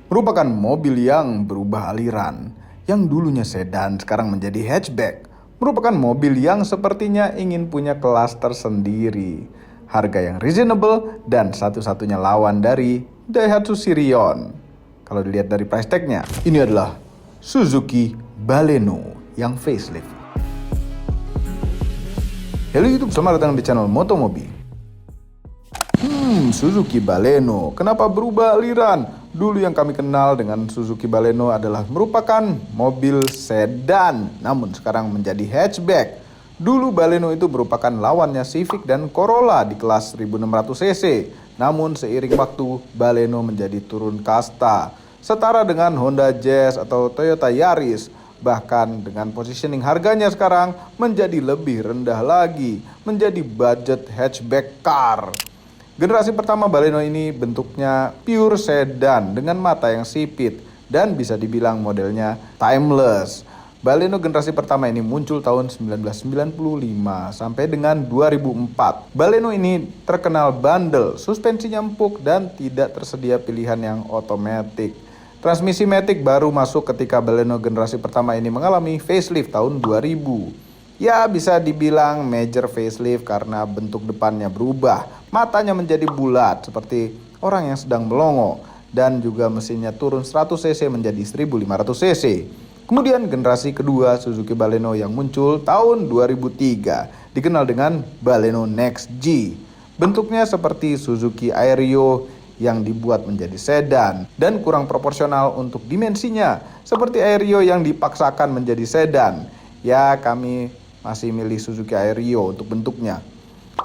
merupakan mobil yang berubah aliran. Yang dulunya sedan sekarang menjadi hatchback. Merupakan mobil yang sepertinya ingin punya kelas tersendiri. Harga yang reasonable dan satu-satunya lawan dari Daihatsu Sirion. Kalau dilihat dari price tag-nya, ini adalah Suzuki Baleno yang facelift. Halo YouTube, selamat datang di channel Motomobi. Suzuki Baleno, kenapa berubah aliran? Dulu yang kami kenal dengan Suzuki Baleno adalah merupakan mobil sedan, namun sekarang menjadi hatchback. Dulu Baleno itu merupakan lawannya Civic dan Corolla di kelas 1600 cc. Namun seiring waktu, Baleno menjadi turun kasta, setara dengan Honda Jazz atau Toyota Yaris. Bahkan dengan positioning harganya sekarang menjadi lebih rendah lagi, menjadi budget hatchback car. Generasi pertama Baleno ini bentuknya pure sedan dengan mata yang sipit dan bisa dibilang modelnya timeless. Baleno generasi pertama ini muncul tahun 1995 sampai dengan 2004. Baleno ini terkenal bandel, suspensinya empuk dan tidak tersedia pilihan yang otomatis. Transmisi matic baru masuk ketika Baleno generasi pertama ini mengalami facelift tahun 2000. Ya bisa dibilang major facelift karena bentuk depannya berubah. Matanya menjadi bulat seperti orang yang sedang melongo. Dan juga mesinnya turun 100 cc menjadi 1500 cc. Kemudian generasi kedua Suzuki Baleno yang muncul tahun 2003. Dikenal dengan Baleno Next G. Bentuknya seperti Suzuki Aerio yang dibuat menjadi sedan dan kurang proporsional untuk dimensinya. Seperti Aerio yang dipaksakan menjadi sedan. Ya kami masih milih Suzuki Aerio untuk bentuknya.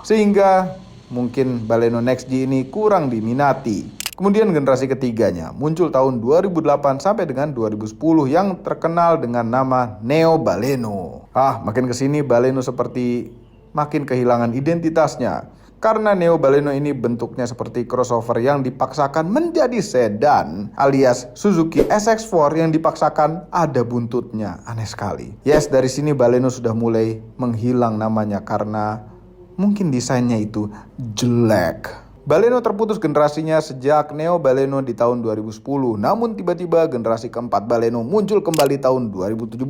Sehingga mungkin Baleno Next G ini kurang diminati. Kemudian generasi ketiganya muncul tahun 2008 sampai dengan 2010 yang terkenal dengan nama Neo Baleno. Makin kesini Baleno seperti makin kehilangan identitasnya. Karena Neo Baleno ini bentuknya seperti crossover yang dipaksakan menjadi sedan, alias Suzuki SX4 yang dipaksakan ada buntutnya. Aneh sekali. Yes, dari sini Baleno sudah mulai menghilang namanya karena mungkin desainnya itu jelek. Baleno terputus generasinya sejak Neo Baleno di tahun 2010. Namun tiba-tiba generasi keempat Baleno muncul kembali tahun 2017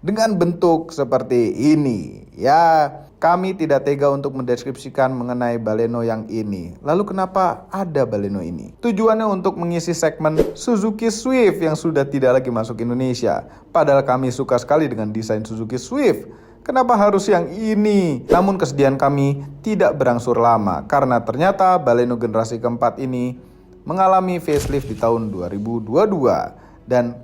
dengan bentuk seperti ini. Ya, kami tidak tega untuk mendeskripsikan mengenai Baleno yang ini. Lalu kenapa ada Baleno ini? Tujuannya untuk mengisi segmen Suzuki Swift yang sudah tidak lagi masuk Indonesia. Padahal kami suka sekali dengan desain Suzuki Swift. Kenapa harus yang ini? Namun kesedihan kami tidak berangsur lama karena ternyata Baleno generasi keempat ini mengalami facelift di tahun 2022 dan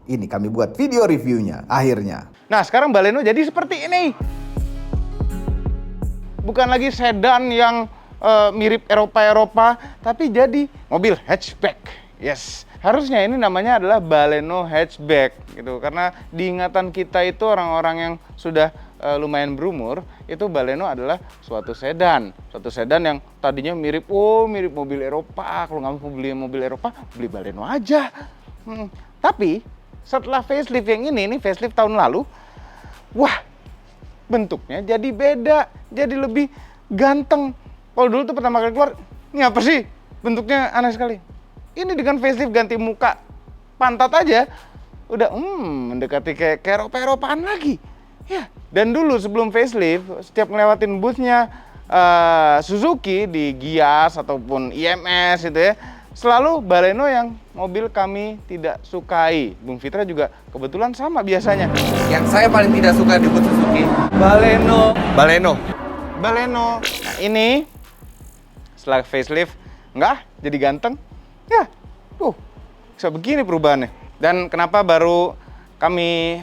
ini kami buat video reviewnya akhirnya. Nah sekarang Baleno jadi seperti ini. Bukan lagi sedan yang mirip Eropa-Eropa, tapi jadi mobil hatchback. Yes. Harusnya ini namanya adalah Baleno hatchback gitu, karena di ingatan kita itu orang-orang yang sudah lumayan berumur, itu Baleno adalah suatu sedan yang tadinya mirip mobil Eropa. Kalau nggak mau beli mobil Eropa, beli Baleno aja. Tapi setelah facelift yang ini facelift tahun lalu, wah bentuknya jadi beda, jadi lebih ganteng. Kalau dulu tuh pertama kali keluar, ini apa sih? Bentuknya aneh sekali. Ini dengan facelift ganti muka pantat aja udah mendekati kayak Eropa-Eropaan lagi. Ya, dan dulu sebelum facelift setiap ngelewatin boothnya Suzuki di Gias ataupun IMS itu ya, selalu Baleno yang mobil kami tidak sukai. Bung Fitra juga kebetulan sama biasanya. Yang saya paling tidak suka di booth Suzuki, Baleno. Nah, ini setelah facelift enggak jadi ganteng. Ya, bisa begini perubahannya. Dan kenapa baru kami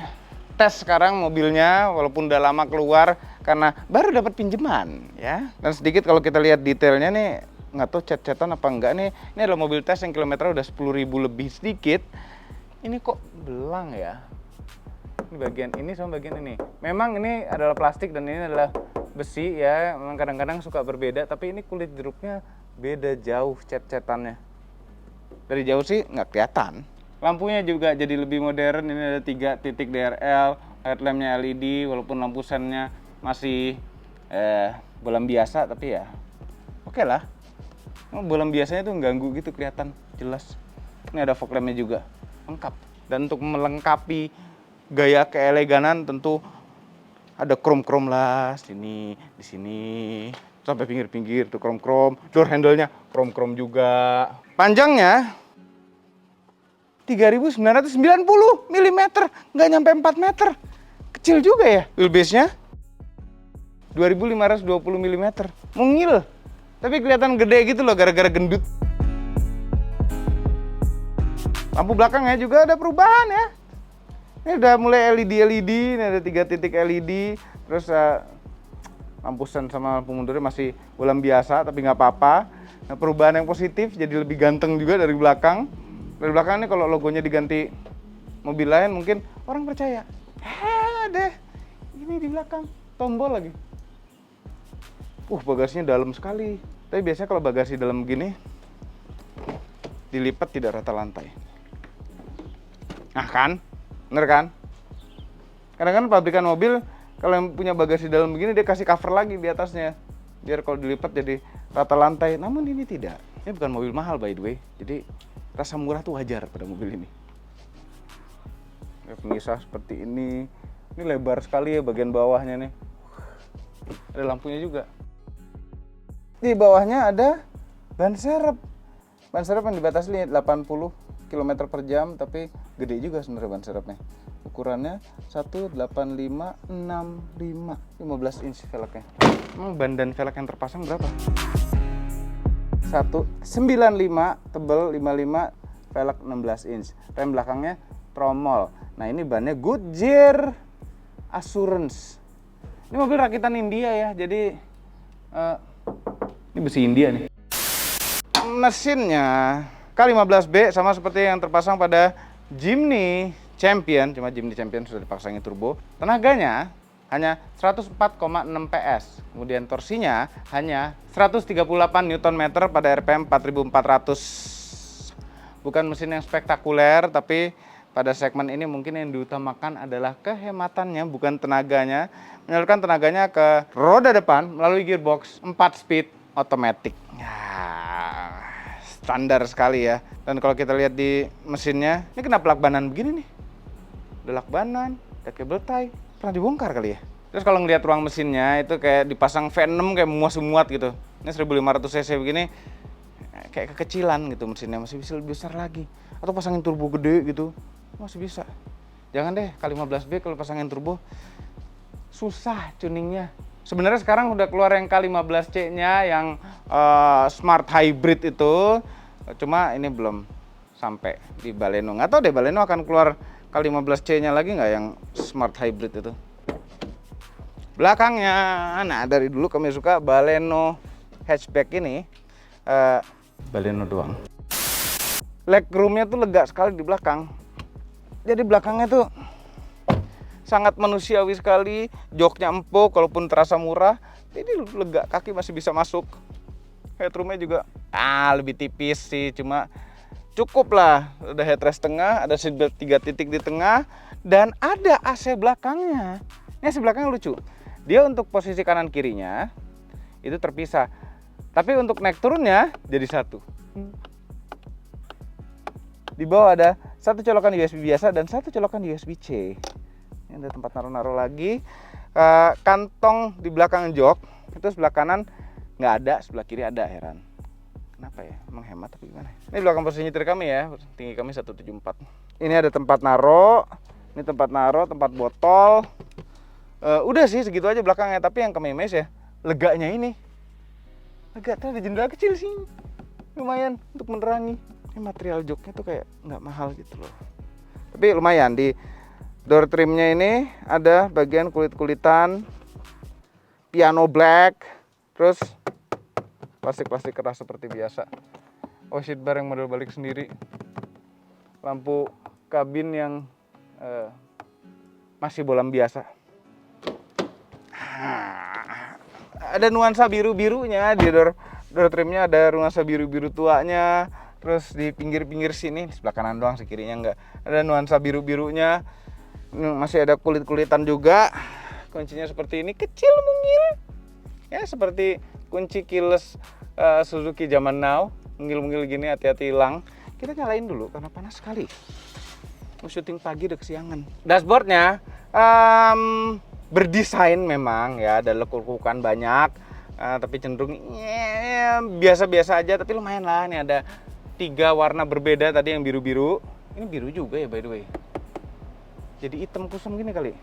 tes sekarang mobilnya, walaupun udah lama keluar, karena baru dapat pinjaman, ya. Dan sedikit kalau kita lihat detailnya nih, nggak tahu cat-catan apa enggak nih. Ini adalah mobil tes yang kilometernya udah 10.000 lebih sedikit. Ini kok belang ya? Ini bagian ini sama bagian ini. Memang ini adalah plastik dan ini adalah besi ya. Memang kadang-kadang suka berbeda, tapi ini kulit jeruknya beda jauh cat-catannya. Dari jauh sih nggak kelihatan. Lampunya juga jadi lebih modern. Ini ada 3 titik DRL, headlampnya LED, walaupun lampu sennya masih bolam biasa, tapi ya oke lah. Bolam biasanya tuh ganggu gitu, kelihatan jelas. Ini ada fog lampnya juga, lengkap. Dan untuk melengkapi gaya keeleganan tentu ada krom-krom lah, di sini, sampai pinggir-pinggir tuh krom-krom. Door handle-nya krom-krom juga. Panjangnya 3.990 mm, nggak nyampe 4 meter. Kecil juga ya. Wheelbase-nya 2.520 mm, mungil. Tapi kelihatan gede gitu loh gara-gara gendut. Lampu belakangnya juga ada perubahan ya. Ini udah mulai LED, ini ada 3 titik LED. Terus lampu sen sama lampu mundurnya masih bolam biasa, tapi nggak apa-apa. Nah, perubahan yang positif, jadi lebih ganteng juga dari belakang. Dari belakang ini kalau logonya diganti mobil lain mungkin orang percaya. Deh, ini di belakang, tombol lagi. Bagasinya dalam sekali. Tapi biasanya kalau bagasi dalam begini, dilipat tidak rata lantai. Nah kan, bener kan? Kadang-kadang pabrikan mobil kalau yang punya bagasi dalam begini dia kasih cover lagi di atasnya, biar kalau dilipat jadi rata lantai. Namun ini tidak. Ini bukan mobil mahal by the way, jadi rasa murah tuh wajar pada mobil ini. Pemisah seperti ini lebar sekali ya bagian bawahnya nih. Ada lampunya juga. Di bawahnya ada ban serep. Ban serep yang dibatasi 80 km per jam, tapi gede juga sebenarnya ban serepnya. Ukurannya 18565, 15 inch velgnya. Emang ban dan velg yang terpasang berapa? 195 tebel, 55 velg 16 inch. Rem belakangnya tromol. Nah ini bannya Goodyear Assurance. Ini mobil rakitan India ya, jadi ini besi India nih. Mesinnya K15B sama seperti yang terpasang pada Jimny Champion, cuma Jimny Champion sudah dipasangin turbo. Tenaganya hanya 104,6 PS. Kemudian torsinya hanya 138 Nm pada RPM 4400. Bukan mesin yang spektakuler, tapi pada segmen ini mungkin yang diutamakan adalah kehematannya, bukan tenaganya. Menyalurkan tenaganya ke roda depan melalui gearbox 4 speed otomatis. Standar sekali ya. Dan kalau kita lihat di mesinnya, ini kenapa lakbanan begini nih? Ada lakbanan, ada cable tie, pernah dibongkar kali ya. Terus kalau ngelihat ruang mesinnya itu kayak dipasang V6 kayak muat-muat gitu. Ini 1500 cc begini kayak kekecilan gitu mesinnya, masih bisa lebih besar lagi. Atau pasangin turbo gede gitu, masih bisa. Jangan deh K15B kalau pasangin turbo susah tuningnya. Sebenarnya sekarang udah keluar yang K15C-nya yang smart hybrid itu. Cuma ini belum sampai di Baleno. Nggak tahu deh Baleno akan keluar K15C-nya lagi nggak yang smart hybrid itu. Belakangnya, nah dari dulu kami suka Baleno hatchback ini. Baleno doang. Legroomnya tuh lega sekali di belakang. Jadi belakangnya tuh sangat manusiawi sekali. Joknya empuk, walaupun terasa murah. Jadi lega, kaki masih bisa masuk. Headroomnya juga lebih tipis sih, cuma cukup lah. Ada headrest tengah, ada seatbelt 3 titik di tengah, dan ada AC belakangnya. Ini AC belakangnya lucu. Dia untuk posisi kanan kirinya itu terpisah, tapi untuk naik turunnya jadi satu. Di bawah ada satu colokan USB biasa dan satu colokan USB-C. Ini ada tempat naruh-naruh lagi. Kantong di belakang jok itu sebelah kanan nggak ada, sebelah kiri ada. Heran kenapa ya, emang hemat tapi gimana. Ini belakang posisi nyetir kami ya, tinggi kami 174. Ini ada tempat naruh, ini tempat naruh, tempat botol. Udah sih segitu aja belakangnya, tapi yang kami mes ya leganya ini. Lega, ada jendela kecil sih, lumayan untuk menerangi. Ini material joknya tuh kayak nggak mahal gitu loh, tapi lumayan. Di door trimnya ini ada bagian kulit-kulitan, piano black, terus plastik-plastik keras seperti biasa. Oh, seat bar yang model balik sendiri, lampu kabin yang masih bolam biasa. Ada nuansa biru-birunya di door trimnya, ada nuansa biru-biru tuanya. Terus di pinggir-pinggir sini, di sebelah kanan doang, sih kirinya enggak. Ada nuansa biru-birunya. Masih ada kulit-kulitan juga. Kuncinya seperti ini, kecil mungil. Ya seperti kunci keyless Suzuki zaman now. Mungil-mungil gini, hati-hati hilang. Kita nyalain dulu karena panas sekali. Mau syuting pagi udah kesiangan. Dashboardnya berdesain memang ya, ada lekuk-lekukan banyak, tapi cenderung biasa-biasa aja, tapi lumayan lah. Ini ada 3 warna berbeda tadi yang biru-biru. Ini biru juga ya by the way. Jadi hitam kusam gini kali.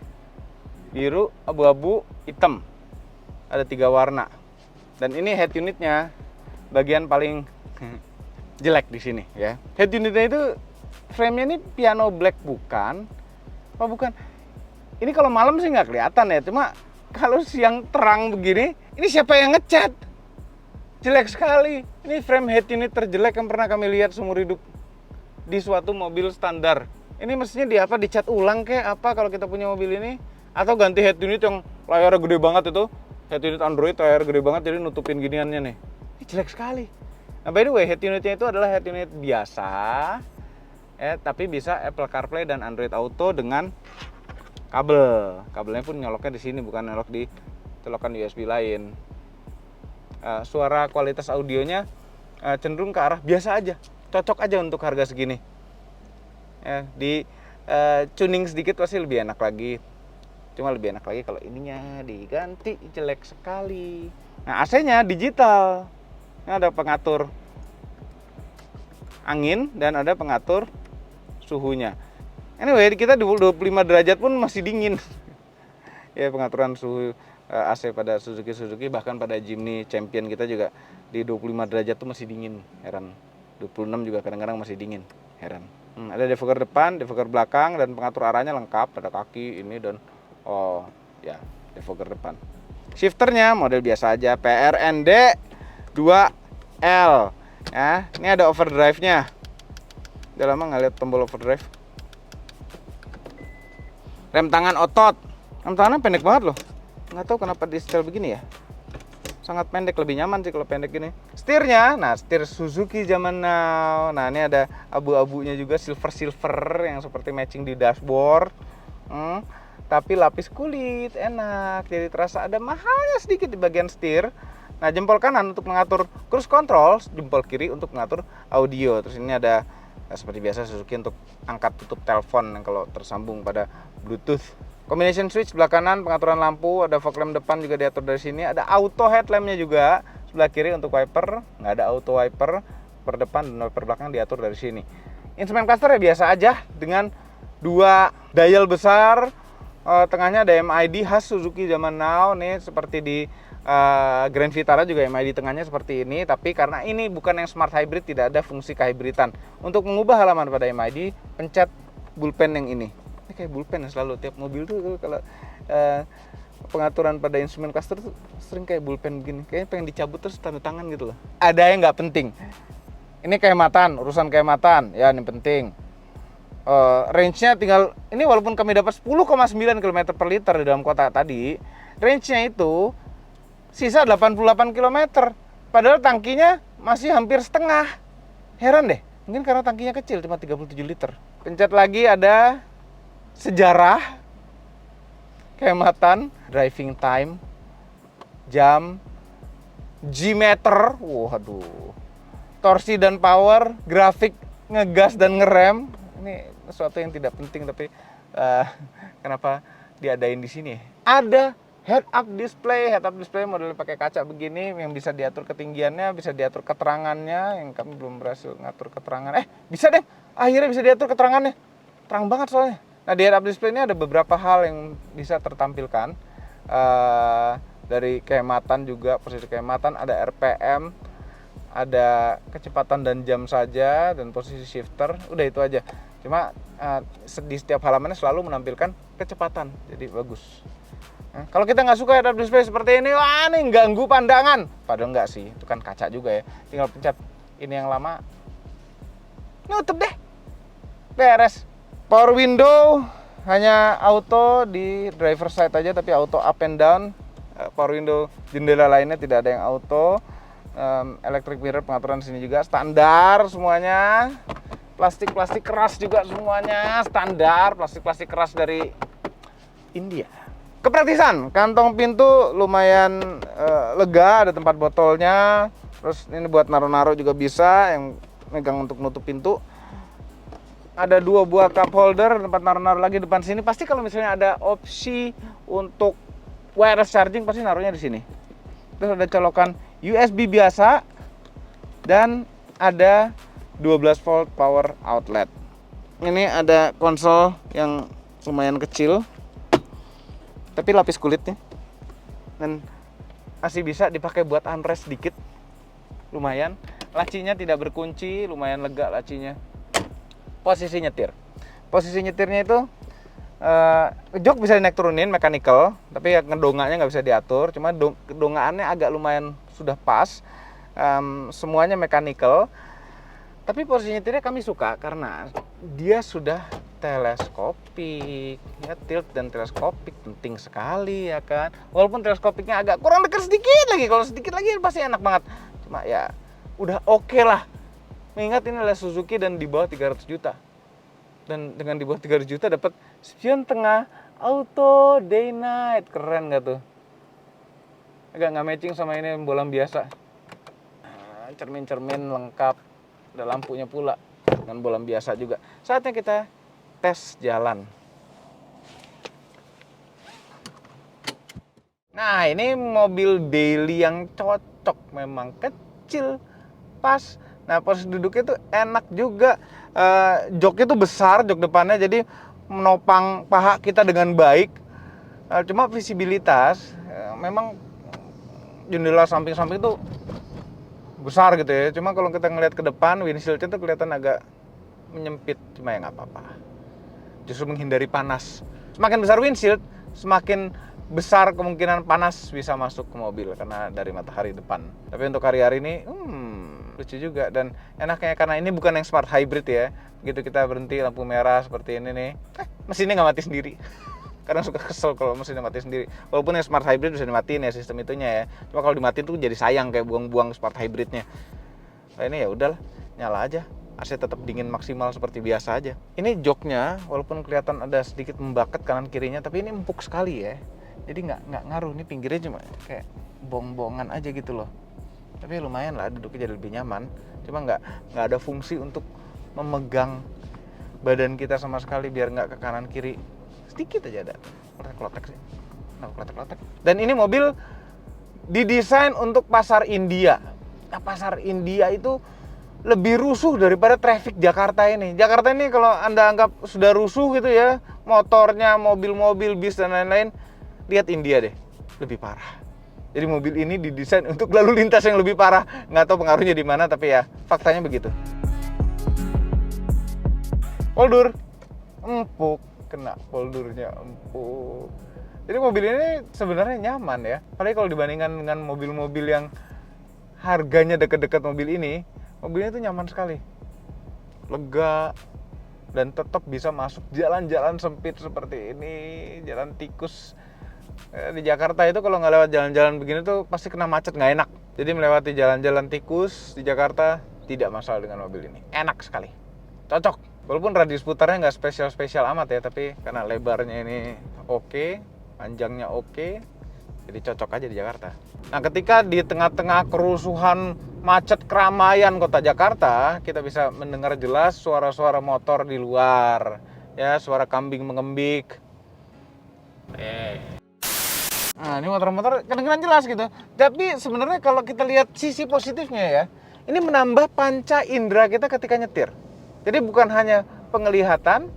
Biru, abu-abu, hitam. Ada 3 warna. Dan ini head unitnya bagian paling jelek di sini ya. Head unitnya itu frame-nya ini piano black bukan? Apa bukan? Ini kalau malam sih nggak kelihatan ya, cuma kalau siang terang begini, ini siapa yang ngecat? Jelek sekali. Ini frame head unit terjelek yang pernah kami lihat seumur hidup di suatu mobil standar. Ini mestinya dicat ulang kayak apa kalau kita punya mobil ini? Atau ganti head unit yang layarnya gede banget itu. Head unit Android layar gede banget jadi nutupin giniannya nih. Ini jelek sekali. Nah by the way, head unitnya itu adalah head unit biasa, tapi bisa Apple CarPlay dan Android Auto dengan kabel. Kabelnya pun nyoloknya di sini, bukan nyolok di colokan USB lain. Suara kualitas audionya cenderung ke arah biasa aja, cocok aja untuk harga segini. Di tuning sedikit pasti lebih enak lagi. Cuma lebih enak lagi kalau ininya diganti, jelek sekali. Nah AC-nya digital. Ini ada pengatur angin dan ada pengatur suhunya. Anyway, kita 25 derajat pun masih dingin. Ya, pengaturan suhu AC pada Suzuki, bahkan pada Jimny Champion kita juga di 25 derajat tuh masih dingin. Heran. 26 juga kadang-kadang masih dingin. Heran. Ada defogger depan, defogger belakang, dan pengatur arahnya lengkap. Ada kaki ini dan defogger depan. Shifternya model biasa aja, PRND 2L. Ya, ini ada overdrive-nya. Udah lama nggak lihat tombol overdrive. Rem tangan otot. Rem tangannya pendek banget loh. Nggak tahu kenapa di setel begini ya. Sangat pendek, lebih nyaman sih kalau pendek gini. Setirnya, nah setir Suzuki zaman now. Nah ini ada abu-abunya juga, silver yang seperti matching di dashboard. Tapi lapis kulit, enak. Jadi terasa ada mahalnya sedikit di bagian setir. Nah jempol kanan untuk mengatur cruise control, jempol kiri untuk mengatur audio. Terus ini ada seperti biasa Suzuki untuk angkat tutup telepon yang kalau tersambung pada Bluetooth. Combination switch sebelah kanan, pengaturan lampu, ada fog lamp depan juga diatur dari sini. Ada auto headlampnya juga sebelah kiri untuk wiper, nggak ada auto wiper per depan dan wiper belakang diatur dari sini. Instrument cluster ya biasa aja dengan 2 dial besar. Tengahnya ada MID khas Suzuki zaman now nih, seperti di Grand Vitara juga MID tengahnya seperti ini, tapi karena ini bukan yang smart hybrid, tidak ada fungsi kehybridan. Untuk mengubah halaman pada MID, pencet bullpen yang ini kayak bullpen selalu tiap mobil tuh kalau pengaturan pada instrumen cluster tuh sering kayak bullpen begini, kayaknya pengen dicabut terus tanda tangan gitu loh. Ada yang nggak penting, ini kehematan, urusan kehematan ya, ini penting. Range-nya tinggal, ini walaupun kami dapat 10,9 km per liter di dalam kota tadi, range-nya itu sisa 88 km, padahal tangkinya masih hampir setengah. Heran deh, mungkin karena tangkinya kecil, cuma 37 liter. Pencet lagi ada sejarah, kehematan, driving time, jam, G-meter, waduh, torsi dan power, grafik ngegas dan ngerem. Ini sesuatu yang tidak penting, tapi kenapa diadain di sini? Ada head up display modelnya pakai kaca begini yang bisa diatur ketinggiannya, bisa diatur keterangannya, yang kami belum berhasil ngatur keterangan. Bisa deh, akhirnya bisa diatur keterangannya. Terang banget soalnya. Nah di head up display ini ada beberapa hal yang bisa tertampilkan. Dari kehematan juga, posisi kehematan, ada RPM, ada kecepatan dan jam saja, dan posisi shifter, udah itu aja. Cuma di setiap halamannya selalu menampilkan kecepatan, jadi bagus. Nah, kalau kita nggak suka head up display seperti ini, wah ini ganggu pandangan. Padahal nggak sih, itu kan kaca juga ya. Tinggal pencet ini yang lama, nutup deh, beres. Power window hanya auto di driver side aja, tapi auto up and down. Power window jendela lainnya tidak ada yang auto. Electric mirror pengaturan sini juga standar semuanya. Plastik keras juga semuanya standar, plastik keras dari India. Kepraktisan, kantong pintu lumayan lega, ada tempat botolnya. Terus ini buat naruh-naruh juga bisa, yang megang untuk nutup pintu. Ada 2 buah cup holder, tempat naruh lagi depan sini. Pasti kalau misalnya ada opsi untuk wireless charging, pasti naruhnya di sini. Terus ada colokan USB biasa dan ada 12 volt power outlet. Ini ada konsol yang lumayan kecil, tapi lapis kulitnya, dan masih bisa dipakai buat armrest sedikit, lumayan. Lacinya tidak berkunci, lumayan lega lacinya. Posisi nyetirnya itu jok bisa dinaik turunin mechanical, tapi ya ngedongaknya nggak bisa diatur. Cuma kedongaannya agak lumayan sudah pas. Semuanya mechanical. Tapi posisi nyetirnya kami suka karena dia sudah teleskopik, ya, tilt dan teleskopik penting sekali ya kan. Walaupun teleskopiknya agak kurang dekat sedikit lagi, kalau sedikit lagi pasti enak banget. Cuma ya udah oke lah. Mengingat ini adalah Suzuki dan di bawah 300 juta. Dan dengan di bawah 300 juta dapat spion tengah auto day night. Keren gak tuh? Agak nggak matching sama ini bolam biasa. Cermin-cermin lengkap. Ada lampunya pula. Dengan bolam biasa juga. Saatnya kita tes jalan. Nah, ini mobil daily yang cocok. Memang kecil, pas. Nah, posisi duduknya tuh enak juga. Joknya tuh besar, jok depannya, jadi menopang paha kita dengan baik. Cuma visibilitas, memang jendela samping-samping tuh besar gitu ya. Cuma kalau kita ngelihat ke depan, windshieldnya tuh kelihatan agak menyempit. Cuma ya nggak apa-apa. Justru menghindari panas. Semakin besar windshield, semakin besar kemungkinan panas bisa masuk ke mobil karena dari matahari depan. Tapi untuk hari-hari ini, lucu juga. Dan enaknya karena ini bukan yang smart hybrid ya. Begitu kita berhenti lampu merah seperti ini nih, mesinnya nggak mati sendiri. Kadang suka kesel kalau mesinnya mati sendiri. Walaupun yang smart hybrid bisa dimatiin ya sistem itunya ya. Cuma kalau dimatiin tuh jadi sayang, kayak buang-buang smart hybridnya. Nah, ini ya udahlah, nyala aja. AC tetap dingin maksimal seperti biasa aja. Ini joknya walaupun kelihatan ada sedikit membaket kanan kirinya, tapi ini empuk sekali ya. Jadi nggak ngaruh. Ini pinggirnya cuma kayak bong-bongan aja gitu loh. Tapi lumayan lah, duduknya jadi lebih nyaman. Cuma nggak ada fungsi untuk memegang badan kita sama sekali biar nggak ke kanan kiri. Sedikit aja ada klotek-klotek sih. Nah, klotek-klotek. Dan ini mobil didesain untuk pasar India. Nah, pasar India itu lebih rusuh daripada traffic Jakarta ini. Jakarta ini kalau Anda anggap sudah rusuh gitu ya, motornya, mobil-mobil, bis dan lain-lain, lihat India deh, lebih parah. Jadi mobil ini didesain untuk lalu lintas yang lebih parah. Nggak tahu pengaruhnya di mana, tapi ya faktanya begitu. Poldur, empuk, kena poldurnya empuk. Jadi mobil ini sebenarnya nyaman ya. Apalagi kalau dibandingkan dengan mobil-mobil yang harganya dekat-dekat mobil ini, mobilnya itu nyaman sekali. Lega, dan tetap bisa masuk jalan-jalan sempit seperti ini, jalan tikus. Di Jakarta itu kalau nggak lewat jalan-jalan begini tuh pasti kena macet, nggak enak. Jadi melewati jalan-jalan tikus di Jakarta tidak masalah dengan mobil ini. Enak sekali, cocok. Walaupun radius putarnya nggak spesial-spesial amat ya, tapi karena lebarnya ini oke, panjangnya oke, jadi cocok aja di Jakarta. Nah, ketika di tengah-tengah kerusuhan macet keramaian kota Jakarta, kita bisa mendengar jelas suara-suara motor di luar, ya, suara kambing mengembik. Nah, ini motor-motor kedengeran jelas gitu. Tapi sebenarnya kalau kita lihat sisi positifnya ya, ini menambah panca indera kita ketika nyetir. Jadi bukan hanya penglihatan,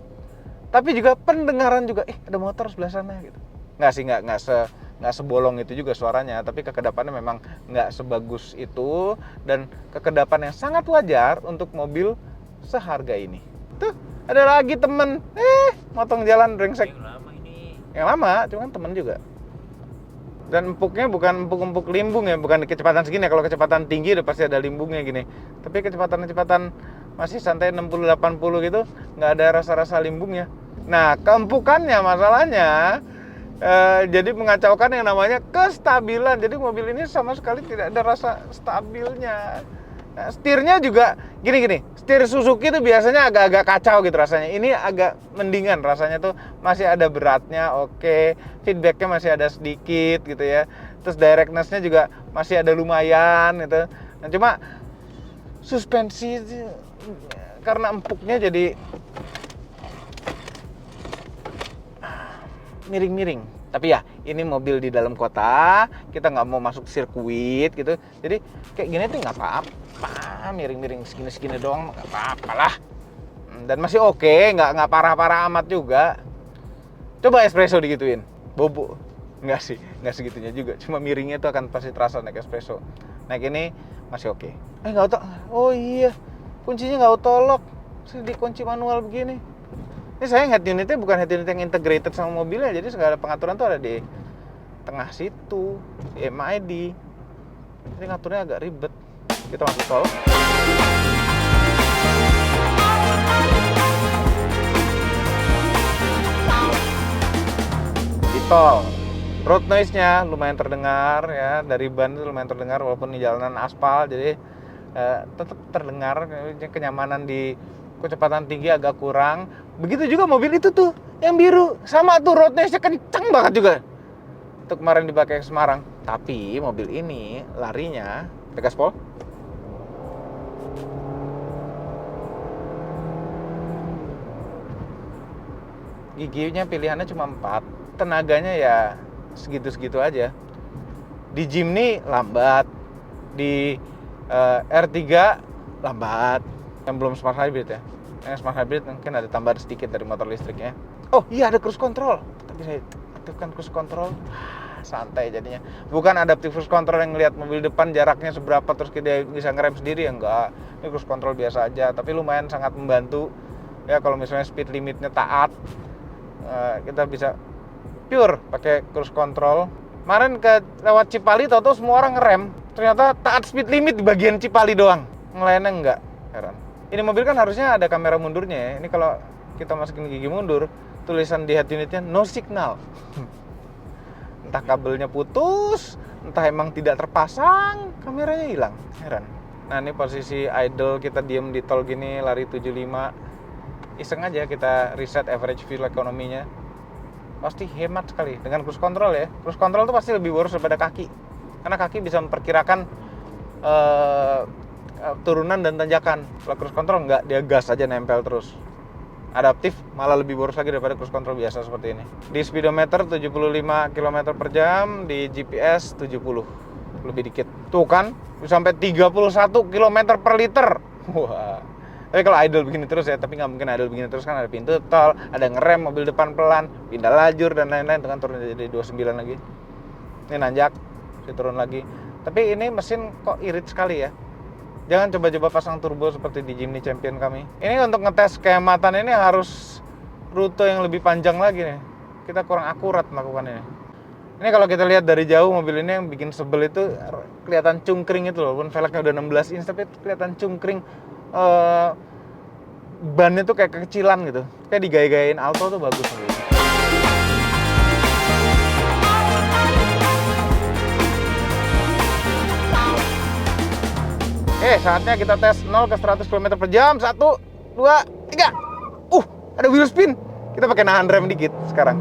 tapi juga pendengaran juga. Ada motor sebelah sana gitu. Nggak sih, nggak sebolong itu juga suaranya, tapi kekedapannya memang nggak sebagus itu, dan kekedapan yang sangat wajar untuk mobil seharga ini. Tuh, ada lagi temen, motong jalan brengsek. Yang lama, cuma temen juga. Dan empuknya bukan empuk-empuk limbung ya, bukan kecepatan segini ya. Kalau kecepatan tinggi udah pasti ada limbungnya gini. Tapi kecepatan masih santai 60-80 gitu, nggak ada rasa-rasa limbungnya. Nah, keempukannya masalahnya jadi mengacaukan yang namanya kestabilan. Jadi mobil ini sama sekali tidak ada rasa stabilnya. Nah, setirnya juga gini. Setir Suzuki itu biasanya agak-agak kacau gitu rasanya. Ini agak mendingan rasanya tuh, masih ada beratnya, oke. Feedbacknya masih ada sedikit gitu ya. Terus directness-nya juga masih ada lumayan gitu. Nah, cuma suspensi karena empuknya jadi miring-miring. Tapi ya, ini mobil di dalam kota, kita nggak mau masuk sirkuit gitu. Jadi kayak gini tuh nggak apa-apa, miring-miring segini-segini doang nggak apa-apa lah. Dan masih oke, nggak parah-parah amat juga. Coba espresso digituin, bobo. Nggak sih, nggak segitunya juga. Cuma miringnya tuh akan pasti terasa naik espresso. Naik ini masih oke. Nggak auto. Oh iya, kuncinya nggak auto lock. Dikunci manual begini. Ini sayang head unitnya bukan head unit yang integrated sama mobilnya, jadi segala pengaturan tuh ada di tengah situ, di MID. Jadi ngaturnya agak ribet. Kita masuk tol. Di tol, road noise-nya lumayan terdengar ya, dari ban itu lumayan terdengar walaupun di jalanan aspal, jadi tetap terdengar. Kenyamanan di kecepatan tinggi agak kurang. Begitu juga mobil itu tuh, yang biru. Sama tuh, road noise-nya kenceng banget juga. Itu kemarin dipakai ke Semarang. Tapi mobil ini larinya, gaspol. Giginya pilihannya cuma 4. Tenaganya ya segitu-segitu aja. Di Jimny lambat. Di R3 lambat. Yang belum smart hybrid ya. Yang smart hybrid mungkin ada tambahan sedikit dari motor listriknya. Oh iya, ada cruise control. Kita bisa aktifkan cruise control. Santai jadinya. Bukan adaptive cruise control yang ngelihat mobil depan jaraknya seberapa terus kita bisa ngerem sendiri ya, enggak. Ini cruise control biasa aja, tapi lumayan sangat membantu. Ya kalau misalnya speed limitnya taat, kita bisa pure pakai cruise control. Kemarin lewat Cipali, tau-tau semua orang ngerem. Ternyata taat speed limit di bagian Cipali doang. Ngelainnya enggak. Heran. Ini mobil kan harusnya ada kamera mundurnya ya. Ini kalau kita masukin gigi mundur, tulisan di head unitnya no signal. Entah kabelnya putus, entah emang tidak terpasang, kameranya hilang. Heran. Nah ini posisi idle, kita diem di tol gini, lari 75. Iseng aja kita reset average fuel economy-nya. Pasti hemat sekali dengan cruise control ya. Cruise control itu pasti lebih boros daripada kaki. Karena kaki bisa memperkirakan turunan dan tanjakan. Kalau cruise control enggak, dia gas aja nempel terus. Adaptif malah lebih boros lagi daripada cruise control biasa seperti ini. Di speedometer 75 km per jam, di GPS 70, lebih dikit. Tuh kan, bisa sampai 31 km per liter. Wah. Tapi kalau idle begini terus ya, tapi nggak mungkin idle begini terus, kan ada pintu tol, ada ngerem, mobil depan pelan, pindah lajur dan lain-lain, itu kan turun jadi 29 lagi. Ini nanjak, saya turun lagi. Tapi ini mesin kok irit sekali ya. Jangan coba-coba pasang turbo seperti di Jimny Champion kami. Ini untuk ngetes kehematan ini harus rute yang lebih panjang lagi nih. Kita kurang akurat melakukan ini. Ini kalau kita lihat dari jauh, mobil ini yang bikin sebel itu kelihatan cungkring itu loh. Walaupun velgnya udah 16 inch tapi kelihatan cungkring. Bannya tuh kayak kekecilan gitu. Kayak digaya-gayain Alto tuh bagus mobil ini. Saatnya kita tes 0 ke 100 km per jam. 1, 2, 3. Ada wheel spin. Kita pakai nahan rem dikit sekarang.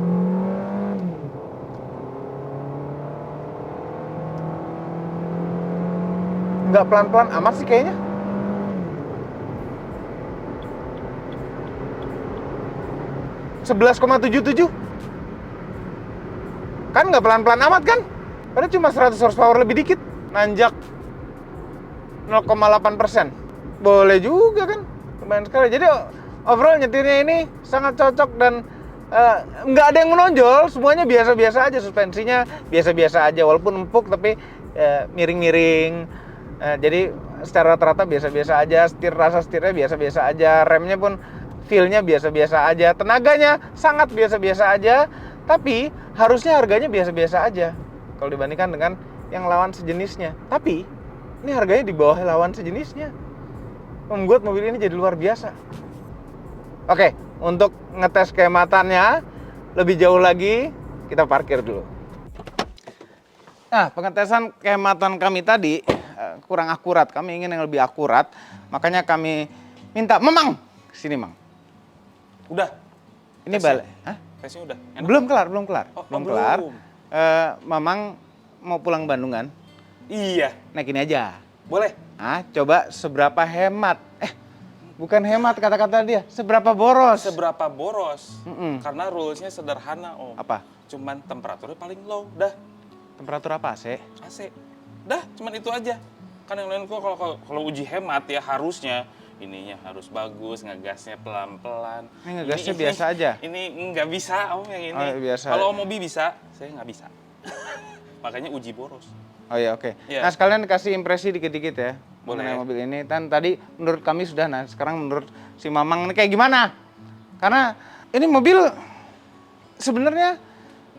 Nggak pelan-pelan amat sih kayaknya. (11,77) kan nggak pelan-pelan amat kan? Padahal cuma 100 horsepower lebih dikit. Nanjak 0,8%. Boleh juga kan? Lumayan sekali. Jadi overall nyetirnya ini sangat cocok dan nggak ada yang menonjol. Semuanya biasa-biasa aja. Suspensinya biasa-biasa aja. Walaupun empuk tapi miring-miring. Jadi secara rata-rata biasa-biasa aja. Rasa setirnya biasa-biasa aja. Remnya pun feel-nya biasa-biasa aja. Tenaganya sangat biasa-biasa aja. Tapi harusnya harganya biasa-biasa aja kalau dibandingkan dengan yang lawan sejenisnya. Tapi ini harganya di bawah lawan sejenisnya. Membuat mobil ini jadi luar biasa. Oke, untuk ngetes kehematannya lebih jauh lagi, kita parkir dulu. Nah, pengetesan kehematan kami tadi kurang akurat. Kami ingin yang lebih akurat. Makanya kami minta, Memang, sini Mang. Udah? Ini balik. Hah? Tesnya udah? Enak. Belum kelar. Oh, belum belum. kelar. Mamang mau pulang Bandungan. Iya. Naik ini aja. Boleh? Coba seberapa hemat? Bukan hemat kata-kata dia, seberapa boros? Seberapa boros? Mm-mm. Karena rules-nya sederhana, Om. Apa? Cuman temperaturnya paling low, dah. Temperatur apa, AC? AC. Dah, cuman itu aja. Kan yang lain kok kalau uji hemat ya harusnya ininya harus bagus, ngegasnya pelan-pelan. Ini ngegasnya biasa aja? Ini nggak bisa, Om, yang ini. Biasa. Kalau Om Mobi bisa, saya nggak bisa. Makanya uji boros. Oh iya, oke. Iya. Nah, sekalian kasih impresi dikit-dikit ya. Boleh. Mengenai mobil ini. Dan tadi menurut kami sudah, nah sekarang menurut si Mamang ini kayak gimana? Karena ini mobil sebenarnya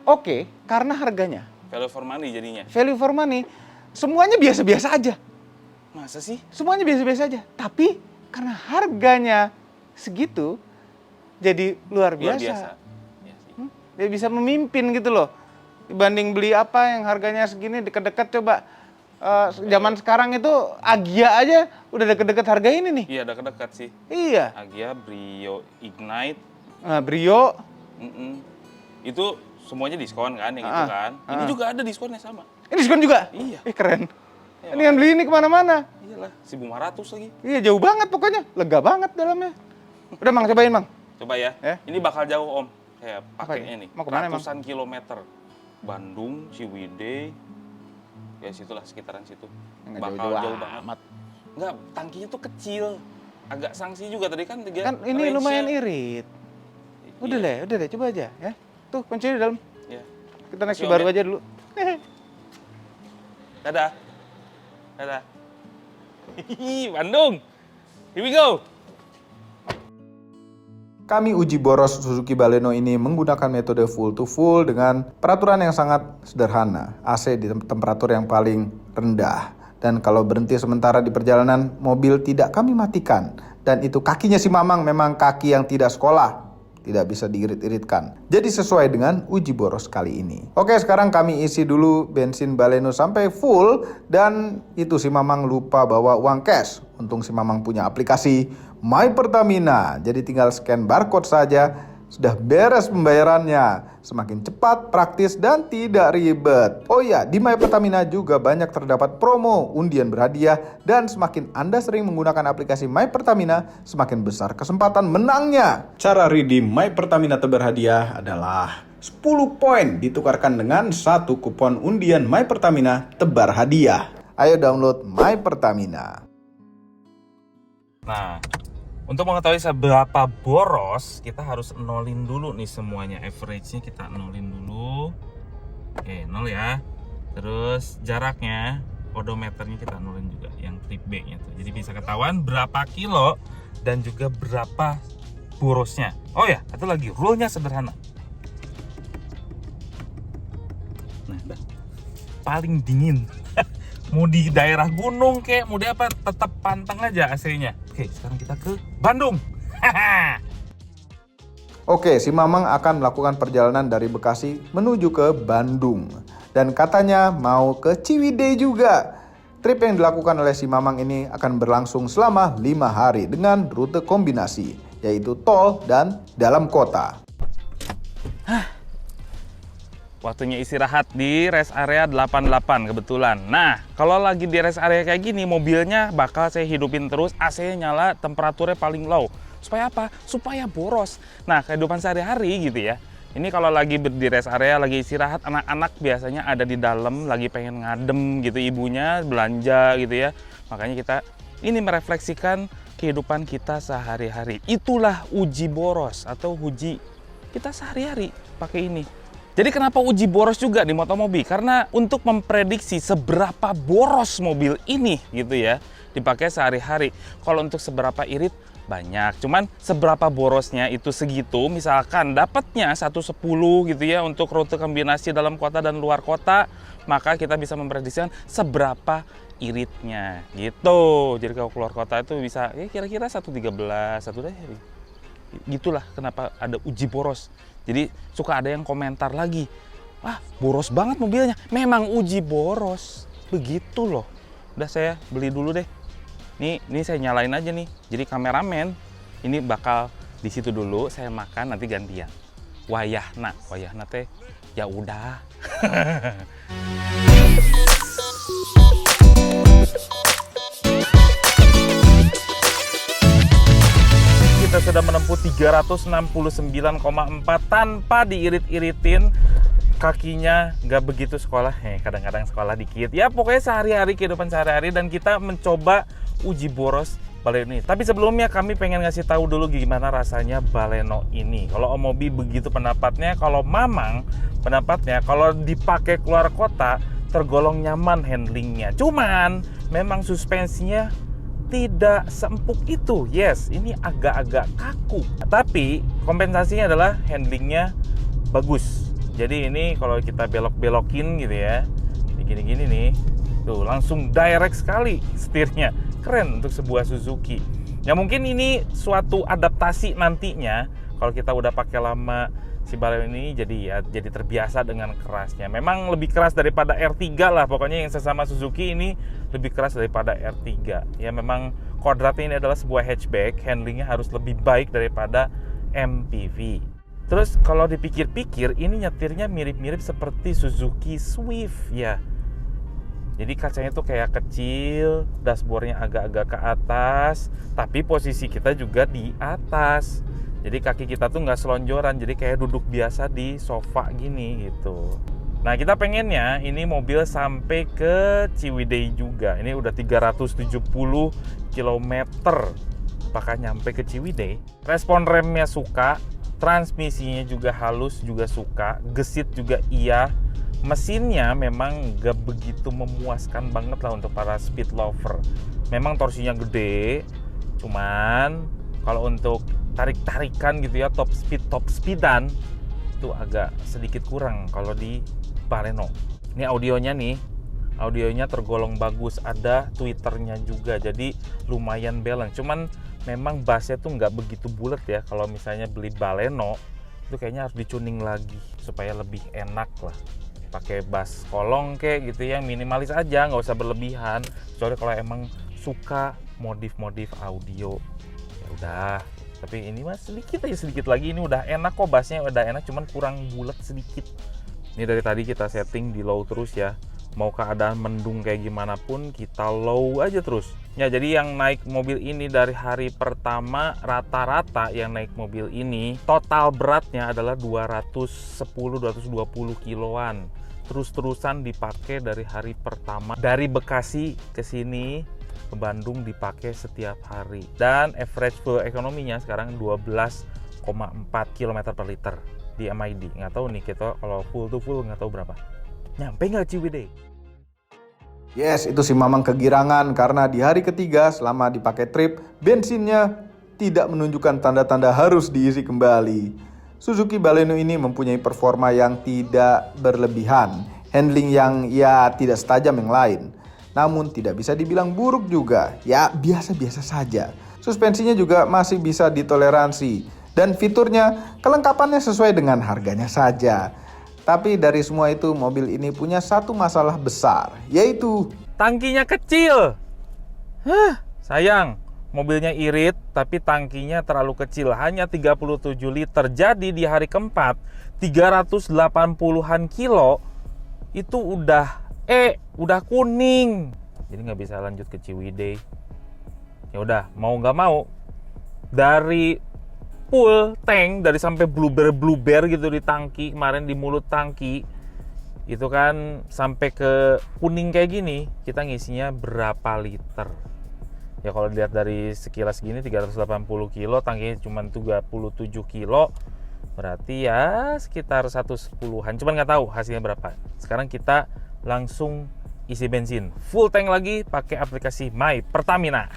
oke karena harganya. Value for money jadinya. Value for money, semuanya biasa-biasa aja. Masa sih? Semuanya biasa-biasa aja. Tapi karena harganya segitu, jadi luar biasa. Luar biasa. Iya sih. Dia bisa memimpin gitu loh. Dibanding beli apa yang harganya segini deket-deket coba. Zaman sekarang itu Agya aja udah deket-deket harga ini nih. Iya, dekat-dekat sih. Iya. Agya, Brio, Ignite. Brio. Itu semuanya diskon kan, yang itu kan. Ini juga ada diskonnya sama. Ini diskon juga? Iya. Keren. Iya, Ini yang beli ini kemana-mana. Iyalah, 1.500 lagi. Iya, jauh banget pokoknya. Lega banget dalamnya. Udah, Mang, cobain, Mang. Coba ya. Ya. Ini bakal jauh, Om. Kayak Apa pakainya ini? nih. Mau kemana, Emang? Ratusan kilometer. Bandung, Ciwidey. Ya situlah, sekitaran situ. Nggak Bakal jauh-jauh jauh banget. amat. Enggak, tangkinya tuh kecil. Agak sanksi juga tadi kan. Kan ini range-nya. lumayan irit. Udah Iya. deh, coba aja ya. Tuh, kuncinya di dalam. Iya. Kita naik Kasih, Om, baru ya. aja dulu. Dadah. Dadah. Hihi, Bandung. Here we go. Kami uji boros Suzuki Baleno ini menggunakan metode full to full dengan peraturan yang sangat sederhana. AC di temperatur yang paling rendah. Dan kalau berhenti sementara di perjalanan, mobil tidak kami matikan. Dan itu kakinya si Mamang memang kaki yang tidak sekolah. Tidak bisa diirit-iritkan. Jadi sesuai dengan uji boros kali ini. Oke, sekarang kami isi dulu bensin Baleno sampai full. Dan itu si Mamang lupa bawa uang cash. Untung si Mamang punya aplikasi My Pertamina. Jadi tinggal scan barcode saja. Sudah beres pembayarannya. Semakin cepat, praktis, dan tidak ribet. Oh ya, di My Pertamina juga banyak terdapat promo, undian berhadiah, dan semakin Anda sering menggunakan aplikasi My Pertamina, semakin besar kesempatan menangnya. Cara redeem My Pertamina berhadiah adalah 10 poin ditukarkan dengan 1 kupon undian My Pertamina tebar hadiah. Ayo download My Pertamina. Nah, untuk mengetahui seberapa boros, kita harus nolin dulu nih semuanya. Average-nya kita nolin dulu. Oke, 0 ya. Terus jaraknya, odometernya kita nolin juga, yang trip B-nya tuh. Jadi bisa ketahuan berapa kilo dan juga berapa borosnya. Oh ya, satu lagi, rule-nya sederhana. Nah, paling dingin. Mau di daerah gunung kek, mau di apa, tetap pantang aja AC-nya. Oke, sekarang kita ke Bandung. Oke, si Mamang akan melakukan perjalanan dari Bekasi menuju ke Bandung. Dan katanya mau ke Ciwidey juga. Trip yang dilakukan oleh si Mamang ini akan berlangsung selama 5 hari dengan rute kombinasi, yaitu tol dan dalam kota. Waktunya istirahat di rest area 88 kebetulan. Nah, kalau lagi di rest area kayak gini, mobilnya bakal saya hidupin terus, AC-nya nyala, temperaturnya paling low. Supaya apa? Supaya boros. Nah, kehidupan sehari-hari gitu ya. Ini kalau lagi di rest area, lagi istirahat, anak-anak biasanya ada di dalam, lagi pengen ngadem gitu, ibunya belanja gitu ya. Makanya kita ini merefleksikan kehidupan kita sehari-hari. Itulah uji boros atau uji kita sehari-hari pakai ini. Jadi kenapa uji boros juga di Motomobi? Karena untuk memprediksi seberapa boros mobil ini gitu ya, dipakai sehari-hari. Kalau untuk seberapa irit banyak, cuman seberapa borosnya itu segitu. Misalkan dapatnya 110 gitu ya untuk rute kombinasi dalam kota dan luar kota, maka kita bisa memprediksikan seberapa iritnya gitu. Jadi kalau keluar kota itu bisa ya kira-kira 113, gitulah kenapa ada uji boros. Jadi suka ada yang komentar lagi, wah boros banget mobilnya. Memang uji boros, begitu loh. Udah saya beli dulu deh. Ini saya nyalain aja nih. Jadi kameramen ini bakal di situ dulu. Saya makan nanti gantian. Wayahna teh ya udah. kita sudah menempuh 369,4 tanpa diirit-iritin. Kakinya nggak begitu sekolah, kadang-kadang sekolah dikit. Ya pokoknya sehari-hari, kehidupan sehari-hari, dan kita mencoba uji boros Baleno ini. Tapi sebelumnya kami pengen ngasih tahu dulu gimana rasanya Baleno ini. Kalau Om Mobi begitu pendapatnya, kalau Mamang pendapatnya kalau dipakai keluar kota tergolong nyaman handlingnya. Cuman memang suspensinya tidak seempuk itu. Yes, ini agak-agak kaku. Tapi kompensasinya adalah handlingnya bagus. Jadi ini kalau kita belok-belokin gitu ya, gini-gini nih, tuh langsung direct sekali setirnya. Keren untuk sebuah Suzuki. Ya mungkin ini suatu adaptasi nantinya kalau kita udah pakai lama si Baleno ini, jadi terbiasa dengan kerasnya. Memang lebih keras daripada R3 lah, pokoknya yang sesama Suzuki ini lebih keras daripada R3. Ya memang kodratnya ini adalah sebuah hatchback, handlingnya harus lebih baik daripada MPV. Terus kalau dipikir-pikir, ini nyetirnya mirip-mirip seperti Suzuki Swift ya. Jadi kacanya tuh kayak kecil, dashboardnya agak-agak ke atas, tapi posisi kita juga di atas. Jadi kaki kita tuh nggak selonjoran, jadi kayak duduk biasa di sofa gini gitu. Nah kita pengennya ini mobil sampai ke Ciwidey juga. Ini udah 370 km. Apakah nyampe ke Ciwidey? Respon remnya suka. Transmisinya juga halus, juga suka. Gesit juga iya. Mesinnya memang gak begitu memuaskan banget lah untuk para speed lover. Memang torsinya gede, cuman kalau untuk tarik-tarikan gitu ya, top speedan itu agak sedikit kurang kalau di Baleno. Ini audionya nih, audionya tergolong bagus, ada tweeternya juga, jadi lumayan balance. Cuman memang bassnya tuh nggak begitu bulat ya. Kalau misalnya beli Baleno itu kayaknya harus dicuning lagi supaya lebih enak lah. Pakai bass kolong kayak gitu yang minimalis aja, nggak usah berlebihan. Kecuali kalau emang suka modif-modif audio, ya udah. Tapi ini mah sedikit lagi, ini udah enak kok, bassnya udah enak, cuman kurang bulat sedikit. Ini dari tadi kita setting di low terus ya. Mau keadaan mendung kayak gimana pun kita low aja terus. Ya jadi yang naik mobil ini dari hari pertama, rata-rata yang naik mobil ini total beratnya adalah 210-220 kiloan. Terus-terusan dipakai dari hari pertama. Dari Bekasi ke sini ke Bandung dipakai setiap hari. Dan average fuel ekonominya sekarang 12,4 km per liter di MID. Nggak tahu nih kita kalau full to full nggak tahu berapa. Nyampe nggak Ciwidey? Yes, itu si Mamang kegirangan karena di hari ketiga selama dipakai trip, bensinnya tidak menunjukkan tanda-tanda harus diisi kembali. Suzuki Baleno ini mempunyai performa yang tidak berlebihan, handling yang ya tidak setajam yang lain. Namun tidak bisa dibilang buruk juga, ya biasa-biasa saja. Suspensinya juga masih bisa ditoleransi dan fiturnya kelengkapannya sesuai dengan harganya saja. Tapi dari semua itu mobil ini punya satu masalah besar, yaitu tangkinya kecil. Sayang, mobilnya irit tapi tangkinya terlalu kecil, hanya 37 liter. Jadi di hari keempat 380-an kilo itu udah kuning. Jadi nggak bisa lanjut ke Ciwidey. Ya udah, mau nggak mau dari full tank, dari sampai bluber gitu di tangki, kemarin di mulut tangki itu kan sampai ke kuning kayak gini, kita ngisinya berapa liter? Ya kalau dilihat dari sekilas gini 380 kilo, tangkinya cuma 37 kilo, berarti ya sekitar 110-an. Cuman nggak tahu hasilnya berapa. Sekarang kita langsung isi bensin full tank lagi pakai aplikasi My Pertamina.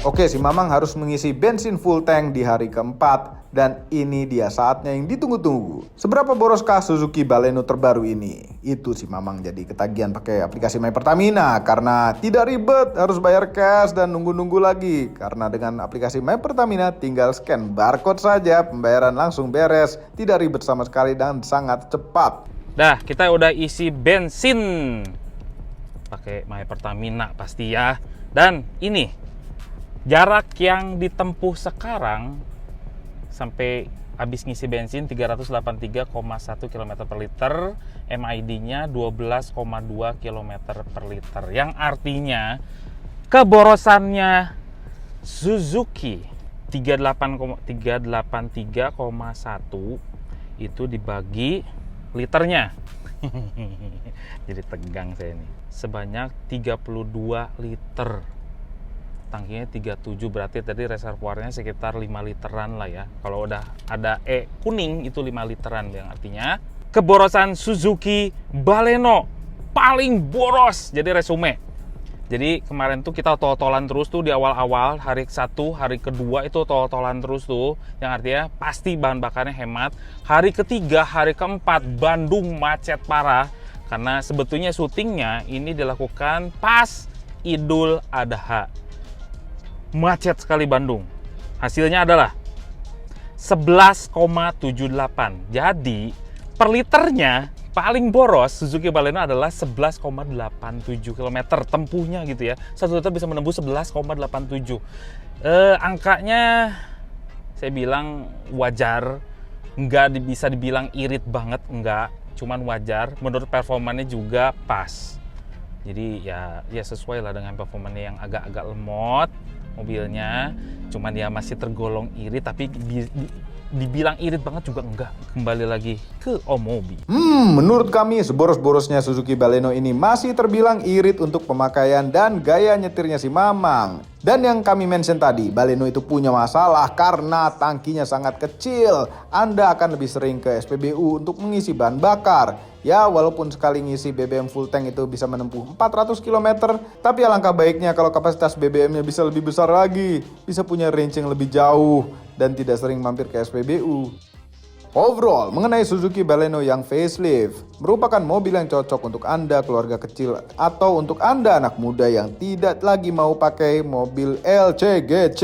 Oke, si Mamang harus mengisi bensin full tank di hari keempat dan ini dia saatnya yang ditunggu-tunggu. Seberapa boroskah Suzuki Baleno terbaru ini? Itu si Mamang jadi ketagihan pakai aplikasi My Pertamina karena tidak ribet harus bayar cash dan nunggu-nunggu lagi. Karena dengan aplikasi My Pertamina tinggal scan barcode saja, pembayaran langsung beres, tidak ribet sama sekali dan sangat cepat. Dah, kita udah isi bensin pakai My Pertamina pasti ya. Dan ini jarak yang ditempuh sekarang sampai habis ngisi bensin 383,1 km per liter, MID-nya 12,2 km per liter. Yang artinya Keborosannya Suzuki 383,1 itu dibagi liternya. Jadi tegang saya ini. Sebanyak 32 liter. Tangkinya 37, berarti tadi reservoirnya sekitar 5 literan lah ya. Kalau udah ada E kuning itu 5 literan, yang artinya keborosan Suzuki Baleno paling boros. Jadi resume. Jadi kemarin tuh kita tol-tolan terus tuh di awal-awal, hari 1, hari kedua itu tol-tolan terus tuh, yang artinya pasti bahan bakarnya hemat. Hari ketiga, hari keempat Bandung macet parah karena sebetulnya syutingnya ini dilakukan pas Idul Adha. Macet sekali Bandung. Hasilnya adalah 11,78. Jadi per liternya paling boros Suzuki Baleno adalah 11,87 km tempuhnya gitu ya. 1 liter bisa menembus 11,87. Angkanya saya bilang wajar, nggak bisa dibilang irit banget, enggak, cuman wajar. Menurut performanya juga pas. Jadi ya sesuai lah dengan performanya yang agak-agak lemot mobilnya, cuman ya masih tergolong irit, tapi dibilang irit banget juga enggak. Kembali lagi ke Omobi. Menurut kami seboros-borosnya Suzuki Baleno ini masih terbilang irit untuk pemakaian dan gaya nyetirnya si Mamang. Dan yang kami mention tadi, Baleno itu punya masalah karena tangkinya sangat kecil. Anda akan lebih sering ke SPBU untuk mengisi bahan bakar. Ya, walaupun sekali ngisi BBM full tank itu bisa menempuh 400 km, tapi alangkah baiknya kalau kapasitas BBM-nya bisa lebih besar lagi, bisa punya range yang lebih jauh, dan tidak sering mampir ke SPBU. Overall, mengenai Suzuki Baleno yang facelift, merupakan mobil yang cocok untuk Anda keluarga kecil atau untuk Anda anak muda yang tidak lagi mau pakai mobil LCGC.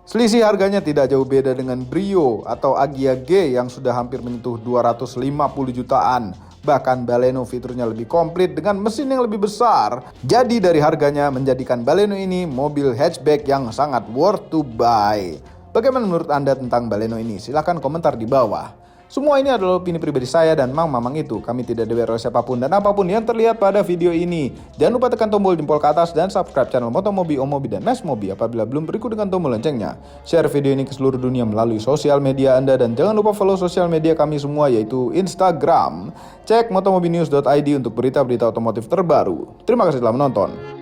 Selisih harganya tidak jauh beda dengan Brio atau Agya G yang sudah hampir menyentuh 250 jutaan. Bahkan Baleno fiturnya lebih komplit dengan mesin yang lebih besar. Jadi dari harganya menjadikan Baleno ini mobil hatchback yang sangat worth to buy. Bagaimana menurut Anda tentang Baleno ini? Silahkan komentar di bawah. Semua ini adalah opini pribadi saya dan Mang Mamang itu. Kami tidak dibayar oleh siapapun dan apapun yang terlihat pada video ini. Jangan lupa tekan tombol jempol ke atas dan subscribe channel Motomobi, Omobi, dan Mesmobi apabila belum berikut dengan tombol loncengnya. Share video ini ke seluruh dunia melalui sosial media Anda dan jangan lupa follow sosial media kami semua yaitu Instagram. Cek motomobinews.id untuk berita-berita otomotif terbaru. Terima kasih telah menonton.